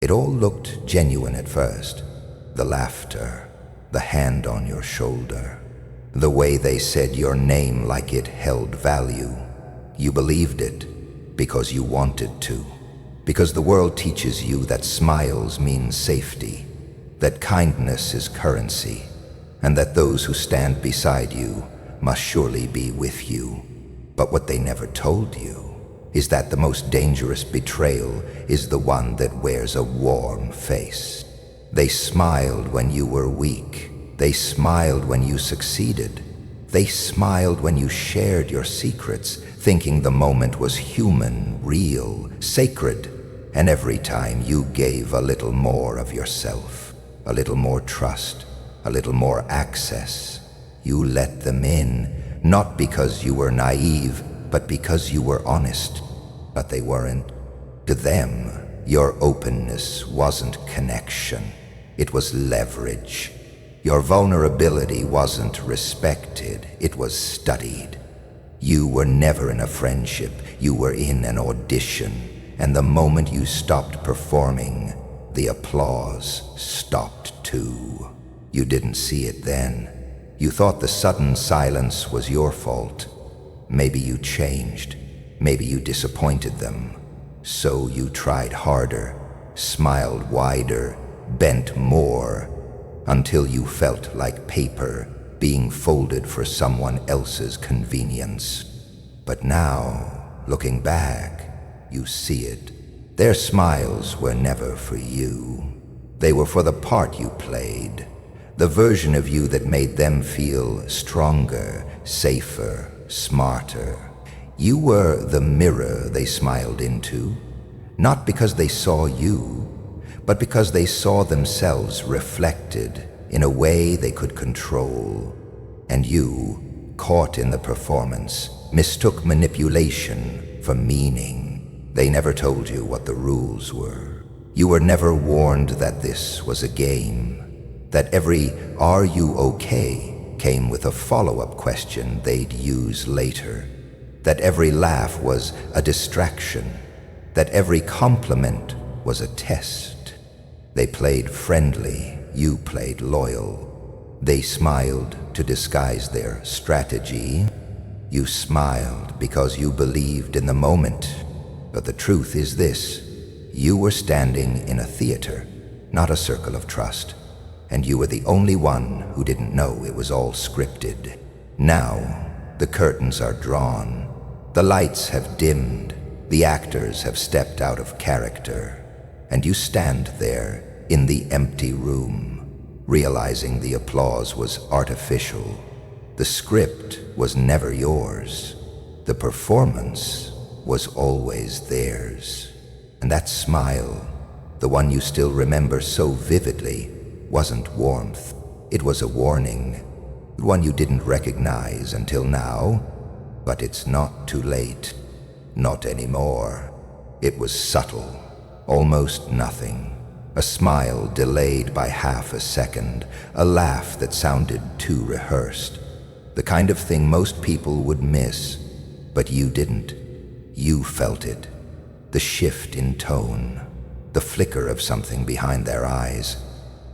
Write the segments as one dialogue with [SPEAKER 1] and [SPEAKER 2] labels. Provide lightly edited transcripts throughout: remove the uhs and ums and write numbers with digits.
[SPEAKER 1] It all looked genuine at first. The laughter, the hand on your shoulder, the way they said your name like it held value. You believed it because you wanted to. Because the world teaches you that smiles mean safety, that kindness is currency, and that those who stand beside you must surely be with you. But what they never told you is that the most dangerous betrayal is the one that wears a warm face. They smiled when you were weak. They smiled when you succeeded. They smiled when you shared your secrets, thinking the moment was human, real, sacred. And every time you gave a little more of yourself, a little more trust, a little more access, you let them in, not because you were naive, but because you were honest. But they weren't. To them, your openness wasn't connection. It was leverage. Your vulnerability wasn't respected. It was studied. You were never in a friendship. You were in an audition. And the moment you stopped performing, the applause stopped too. You didn't see it then. You thought the sudden silence was your fault. Maybe you changed. Maybe you disappointed them. So you tried harder, smiled wider, bent more, until you felt like paper being folded for someone else's convenience. But now, looking back, you see it. Their smiles were never for you. They were for the part you played, the version of you that made them feel stronger, safer, smarter. You were the mirror they smiled into, not because they saw you, but because they saw themselves reflected in a way they could control. And you, caught in the performance, mistook manipulation for meaning. They never told you what the rules were. You were never warned that this was a game, that every "Are you okay?" came with a follow-up question they'd use later, that every laugh was a distraction, that every compliment was a test. They played friendly, you played loyal. They smiled to disguise their strategy. You smiled because you believed in the moment. But the truth is this: you were standing in a theater, not a circle of trust, and you were the only one who didn't know it was all scripted. Now, the curtains are drawn. The lights have dimmed, the actors have stepped out of character, and you stand there in the empty room, realizing the applause was artificial. The script was never yours. The performance was always theirs. And that smile, the one you still remember so vividly, wasn't warmth. It was a warning, one you didn't recognize until now. But it's not too late. Not anymore. It was subtle, almost nothing. A smile delayed by half a second, a laugh that sounded too rehearsed. The kind of thing most people would miss, but you didn't. You felt it. The shift in tone, the flicker of something behind their eyes.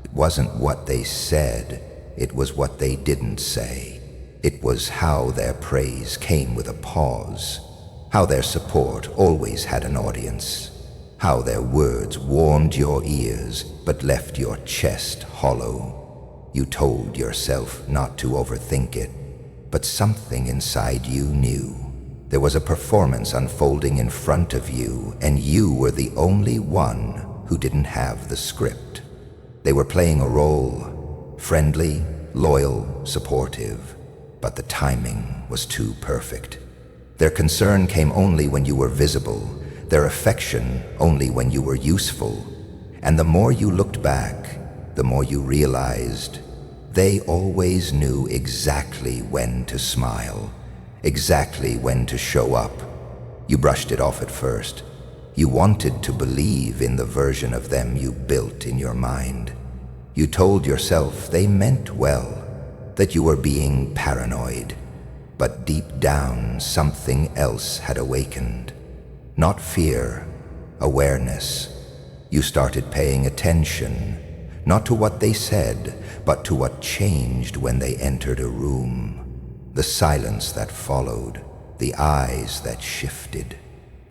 [SPEAKER 1] It wasn't what they said, it was what they didn't say. It was how their praise came with a pause, how their support always had an audience, how their words warmed your ears but left your chest hollow. You told yourself not to overthink it, but something inside you knew. There was a performance unfolding in front of you, and you were the only one who didn't have the script. They were playing a role, friendly, loyal, supportive. But the timing was too perfect. Their concern came only when you were visible, their affection only when you were useful. And the more you looked back, the more you realized they always knew exactly when to smile, exactly when to show up. You brushed it off at first. You wanted to believe in the version of them you built in your mind. You told yourself they meant well, that you were being paranoid, but deep down something else had awakened. Not fear, awareness. You started paying attention, not to what they said, but to what changed when they entered a room. The silence that followed, the eyes that shifted,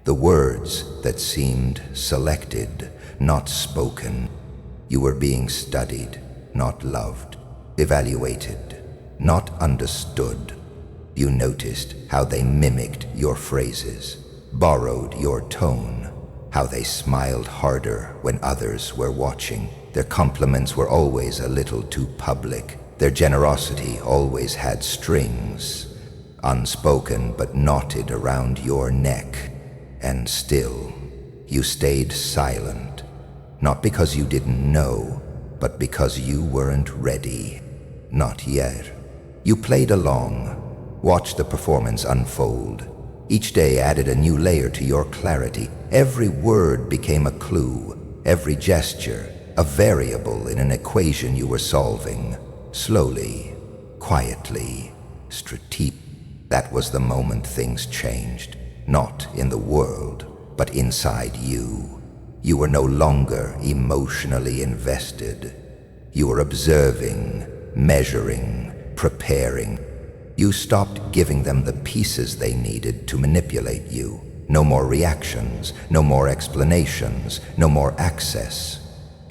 [SPEAKER 1] the words that seemed selected, not spoken. You were being studied, not loved, evaluated, not understood. You noticed how they mimicked your phrases, borrowed your tone, how they smiled harder when others were watching. Their compliments were always a little too public. Their generosity always had strings, unspoken but knotted around your neck. And still, you stayed silent, not because you didn't know, but because you weren't ready. Not yet. You played along, watched the performance unfold. Each day added a new layer to your clarity. Every word became a clue, every gesture a variable in an equation you were solving. Slowly, quietly, strategically. That was the moment things changed. Not in the world, but inside you. You were no longer emotionally invested. You were observing, measuring, preparing. You stopped giving them the pieces they needed to manipulate you. No more reactions, no more explanations, no more access.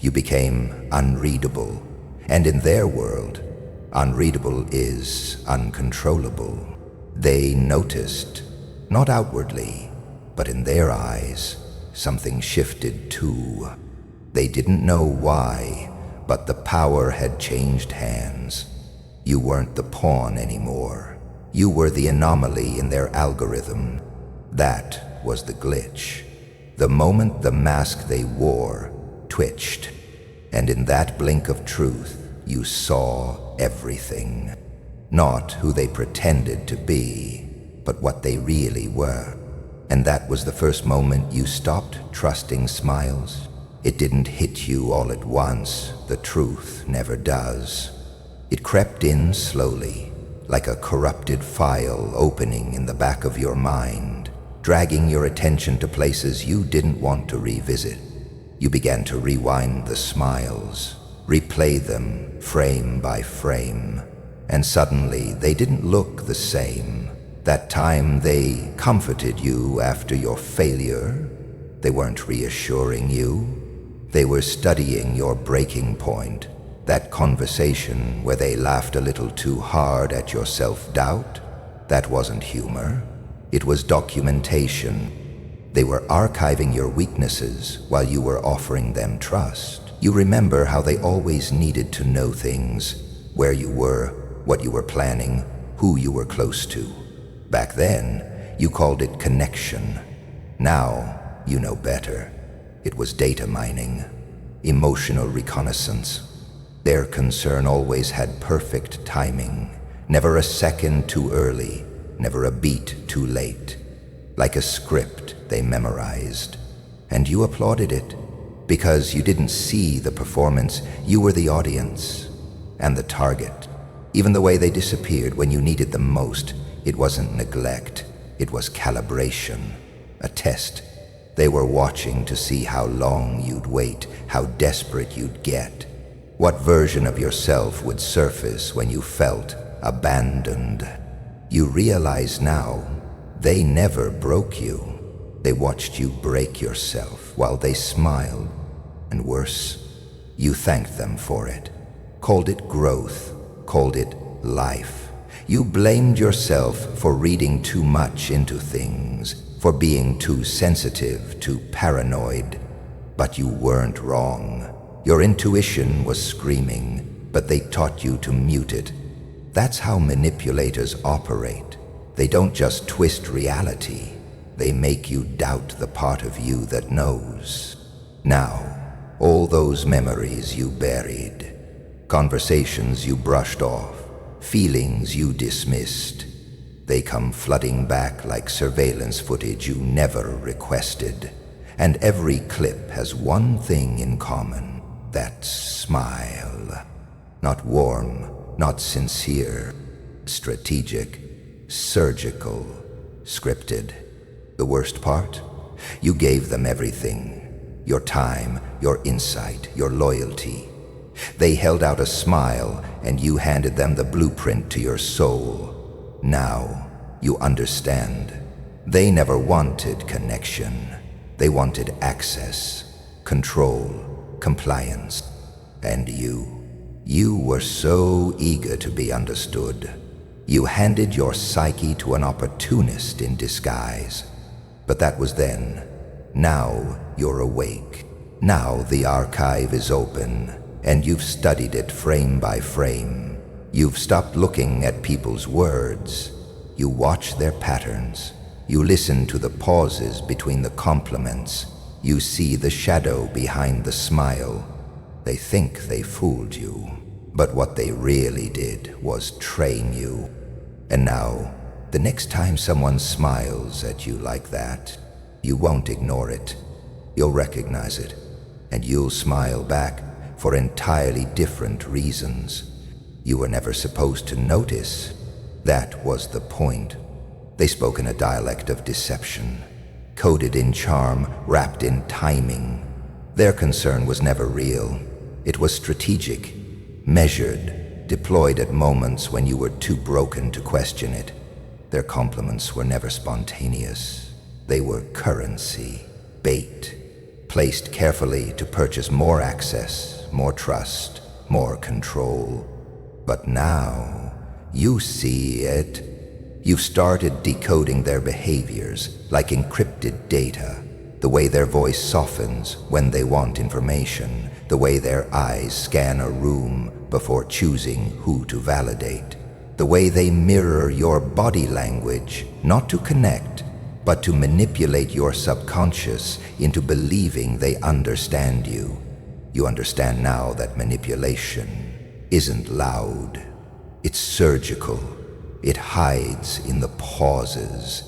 [SPEAKER 1] You became unreadable. And in their world, unreadable is uncontrollable. They noticed, not outwardly, but in their eyes, something shifted too. They didn't know why, but the power had changed hands. You weren't the pawn anymore. You were the anomaly in their algorithm. That was the glitch. The moment the mask they wore twitched, and in that blink of truth, you saw everything. Not who they pretended to be, but what they really were. And that was the first moment you stopped trusting smiles. It didn't hit you all at once. The truth never does. It crept in slowly, like a corrupted file opening in the back of your mind, dragging your attention to places you didn't want to revisit. You began to rewind the smiles, replay them frame by frame, and suddenly they didn't look the same. That time they comforted you after your failure. They weren't reassuring you. They were studying your breaking point. That conversation where they laughed a little too hard at your self-doubt, that wasn't humor. It was documentation. They were archiving your weaknesses while you were offering them trust. You remember how they always needed to know things, where you were, what you were planning, who you were close to. Back then, you called it connection. Now, you know better. It was data mining, emotional reconnaissance. Their concern always had perfect timing, never a second too early, never a beat too late. Like a script they memorized. And you applauded it, because you didn't see the performance. You were the audience and the target. Even the way they disappeared when you needed them most, it wasn't neglect, it was calibration, a test. They were watching to see how long you'd wait, how desperate you'd get, what version of yourself would surface when you felt abandoned. You realize now, they never broke you. They watched you break yourself while they smiled. And worse, you thanked them for it, called it growth, called it life. You blamed yourself for reading too much into things, for being too sensitive, too paranoid. But you weren't wrong. Your intuition was screaming, but they taught you to mute it. That's how manipulators operate. They don't just twist reality. They make you doubt the part of you that knows. Now, all those memories you buried, conversations you brushed off, feelings you dismissed, they come flooding back like surveillance footage you never requested. And every clip has one thing in common: that smile. Not warm, not sincere, strategic, surgical, scripted. The worst part? You gave them everything. your time, your insight, your loyalty. They held out a smile, and you handed them the blueprint to your soul. Now, you understand. They never wanted connection. They wanted access, control, compliance. And you were so eager to be understood. You handed your psyche to an opportunist in disguise. But that was then. Now you're awake. Now the archive is open, and you've studied it frame by frame. You've stopped looking at people's words. You watch their patterns. You listen to the pauses between the compliments. You see the shadow behind the smile. They think they fooled you, but what they really did was train you. And now, the next time someone smiles at you like that, you won't ignore it. You'll recognize it, and you'll smile back for entirely different reasons. You were never supposed to notice. That was the point. They spoke in a dialect of deception, coded in charm, wrapped in timing. Their concern was never real. It was strategic, measured, deployed at moments when you were too broken to question it. Their compliments were never spontaneous. They were currency, bait, placed carefully to purchase more access, more trust, more control. But now, you see it. You've started decoding their behaviors like encrypted data, the way their voice softens when they want information, the way their eyes scan a room before choosing who to validate, the way they mirror your body language, not to connect, but to manipulate your subconscious into believing they understand you. You understand now that manipulation isn't loud. It's surgical. It hides in the pauses.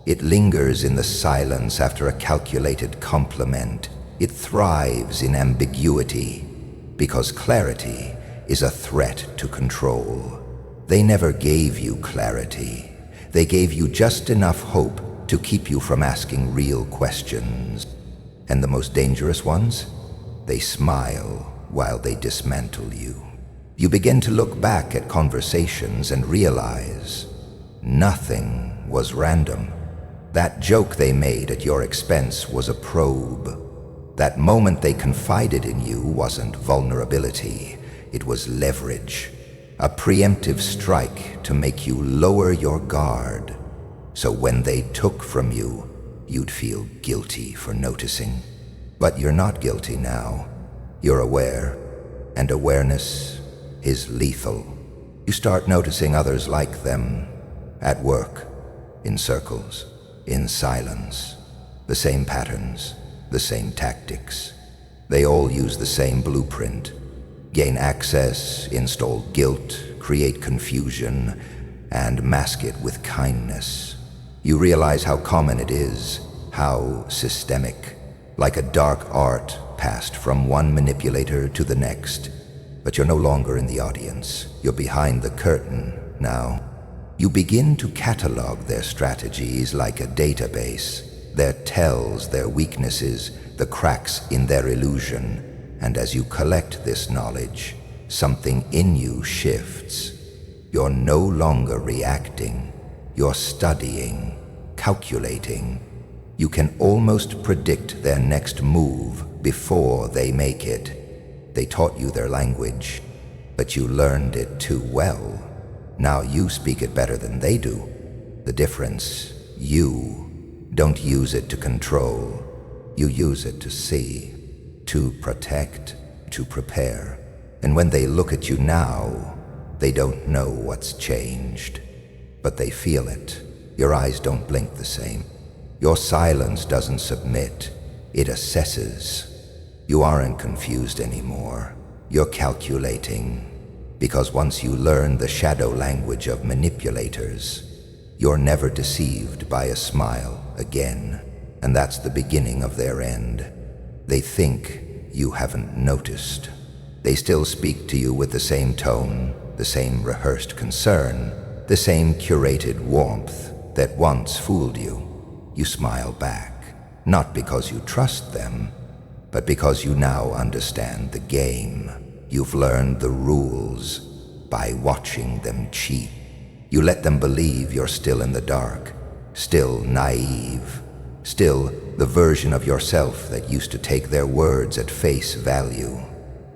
[SPEAKER 1] It lingers in the silence after a calculated compliment. It thrives in ambiguity, because clarity is a threat to control. They never gave you clarity. They gave you just enough hope to keep you from asking real questions. And the most dangerous ones? They smile while they dismantle you. You begin to look back at conversations and realize nothing was random. That joke they made at your expense was a probe. That moment they confided in you wasn't vulnerability, it was leverage. A preemptive strike to make you lower your guard. So when they took from you, you'd feel guilty for noticing. But you're not guilty now. You're aware, and awareness is lethal. You start noticing others like them, at work, in circles, in silence. The same patterns, the same tactics. They all use the same blueprint. Gain access, install guilt, create confusion, and mask it with kindness. You realize how common it is, how systemic, like a dark art passed from one manipulator to the next. But you're no longer in the audience. You're behind the curtain now. You begin to catalog their strategies like a database, their tells, their weaknesses, the cracks in their illusion. And as you collect this knowledge, something in you shifts. You're no longer reacting. You're studying, calculating. You can almost predict their next move before they make it. They taught you their language, but you learned it too well. Now you speak it better than they do. The difference, you don't use it to control. You use it to see, to protect, to prepare. And when they look at you now, they don't know what's changed, but they feel it. Your eyes don't blink the same. Your silence doesn't submit, it assesses. You aren't confused anymore. You're calculating. Because once you learn the shadow language of manipulators, you're never deceived by a smile again. And that's the beginning of their end. They think you haven't noticed. They still speak to you with the same tone, the same rehearsed concern, the same curated warmth that once fooled you. You smile back, not because you trust them, but because you now understand the game. You've learned the rules by watching them cheat. You let them believe you're still in the dark, still naive, still the version of yourself that used to take their words at face value.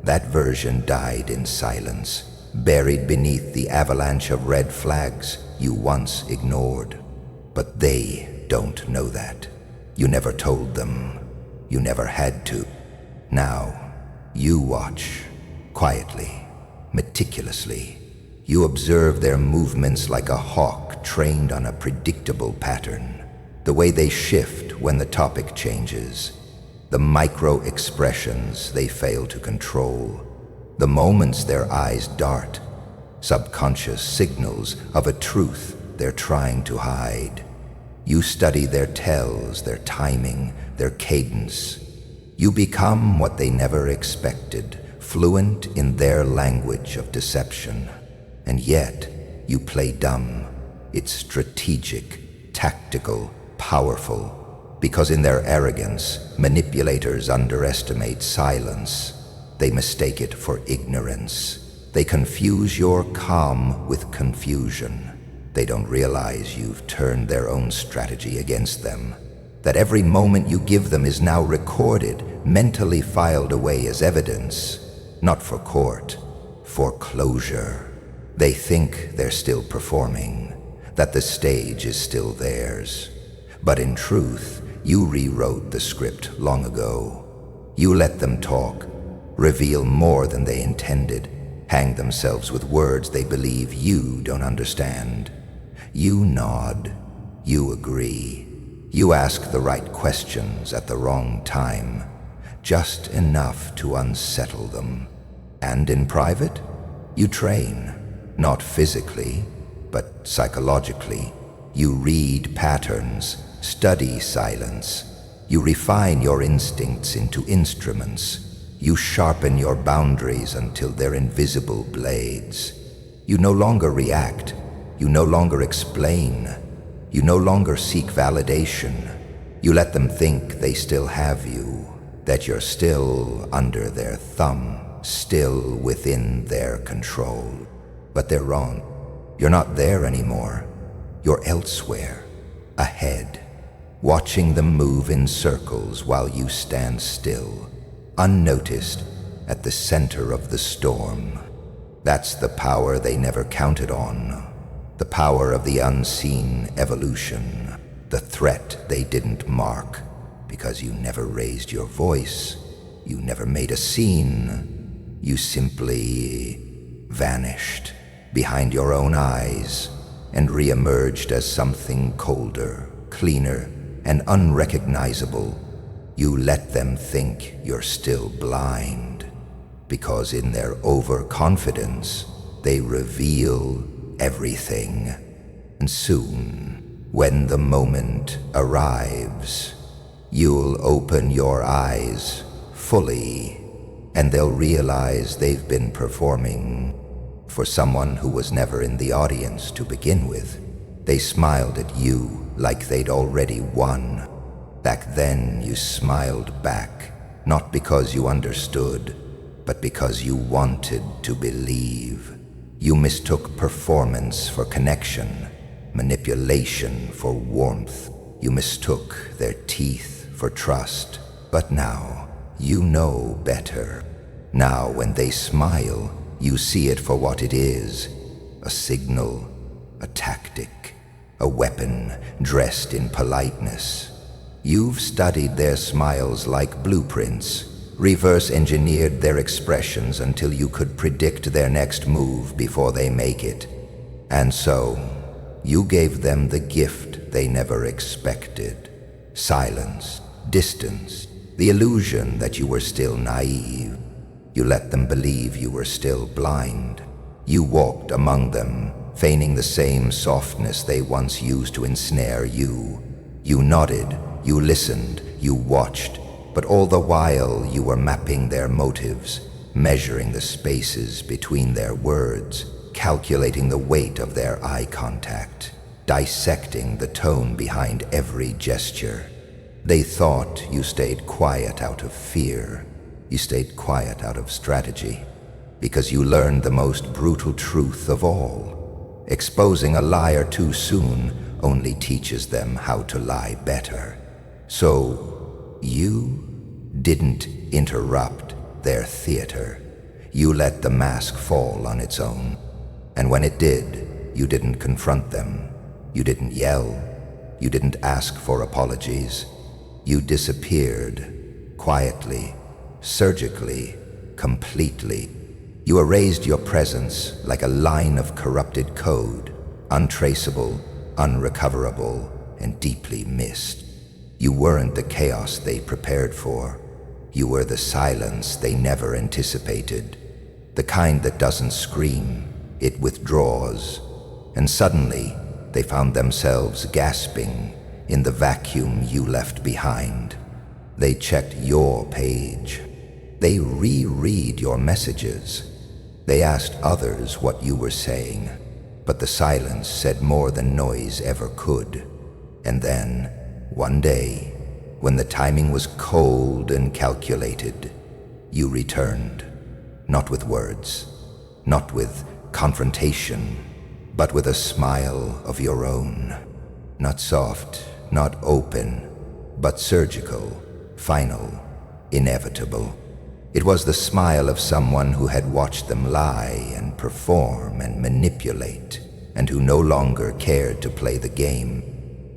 [SPEAKER 1] That version died in silence, buried beneath the avalanche of red flags you once ignored. But they don't know that. You never told them. You never had to. Now, you watch, quietly, meticulously. You observe their movements like a hawk trained on a predictable pattern. The way they shift when the topic changes. The micro-expressions they fail to control. The moments their eyes dart. Subconscious signals of a truth they're trying to hide. You study their tells, their timing, their cadence. You become what they never expected, fluent in their language of deception. And yet, you play dumb. It's strategic, tactical, powerful, because in their arrogance, manipulators underestimate silence. They mistake it for ignorance. They confuse your calm with confusion. They don't realize you've turned their own strategy against them. That every moment you give them is now recorded, mentally filed away as evidence. Not for court, for closure. They think they're still performing, that the stage is still theirs. But in truth, you rewrote the script long ago. You let them talk, reveal more than they intended, hang themselves with words they believe you don't understand. You nod, you agree. You ask the right questions at the wrong time, just enough to unsettle them. And in private, you train, not physically, but psychologically. You read patterns, study silence. You refine your instincts into instruments. You sharpen your boundaries until they're invisible blades. You no longer react. You no longer explain. You no longer seek validation. You let them think they still have you, that you're still under their thumb, still within their control. But they're wrong. You're not there anymore. You're elsewhere, ahead, watching them move in circles while you stand still, unnoticed at the center of the storm. That's the power they never counted on. The power of the unseen evolution, the threat they didn't mark, because you never raised your voice, you never made a scene, you simply vanished behind your own eyes and re-emerged as something colder, cleaner, and unrecognizable. You let them think you're still blind, because in their overconfidence, they reveal everything. And soon, when the moment arrives, you'll open your eyes fully, and they'll realize they've been performing for someone who was never in the audience to begin with. They smiled at you like they'd already won. Back then, you smiled back, not because you understood, but because you wanted to believe. You mistook performance for connection, manipulation for warmth. You mistook their teeth for trust. But now, you know better. Now, when they smile, you see it for what it is: a signal, a tactic, a weapon dressed in politeness. You've studied their smiles like blueprints, reverse-engineered their expressions until you could predict their next move before they make it. And so, you gave them the gift they never expected: silence, distance, the illusion that you were still naive. You let them believe you were still blind. You walked among them, feigning the same softness they once used to ensnare you. You nodded, you listened, you watched, but all the while you were mapping their motives, measuring the spaces between their words, calculating the weight of their eye contact, dissecting the tone behind every gesture. They thought you stayed quiet out of fear. You stayed quiet out of strategy, because you learned the most brutal truth of all. Exposing a liar too soon only teaches them how to lie better. So, you didn't interrupt their theater. You let the mask fall on its own. And when it did, you didn't confront them. You didn't yell. You didn't ask for apologies. You disappeared, quietly, surgically, completely. You erased your presence like a line of corrupted code, untraceable, unrecoverable, and deeply missed. You weren't the chaos they prepared for. You were the silence they never anticipated. The kind that doesn't scream, it withdraws. And suddenly, they found themselves gasping in the vacuum you left behind. They checked your page. They reread your messages. They asked others what you were saying, but the silence said more than noise ever could. And then, one day, when the timing was cold and calculated, you returned, not with words, not with confrontation, but with a smile of your own. Not soft, not open, but surgical, final, inevitable. It was the smile of someone who had watched them lie and perform and manipulate, and who no longer cared to play the game.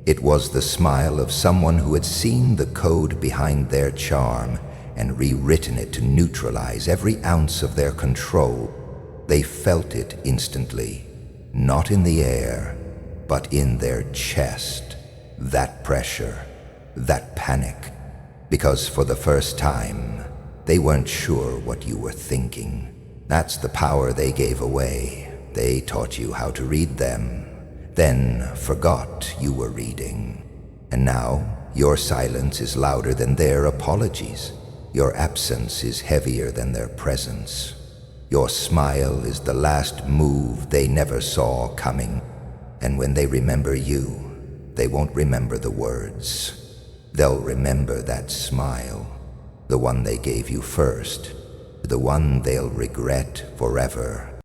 [SPEAKER 1] It was the smile of someone who had seen the code behind their charm and rewritten it to neutralize every ounce of their control. They felt it instantly, not in the air, but in their chest. That pressure, that panic, because for the first time, they weren't sure what you were thinking. That's the power they gave away. They taught you how to read them, then forgot you were reading. And now, your silence is louder than their apologies. Your absence is heavier than their presence. Your smile is the last move they never saw coming. And when they remember you, they won't remember the words. They'll remember that smile, the one they gave you first, the one they'll regret forever.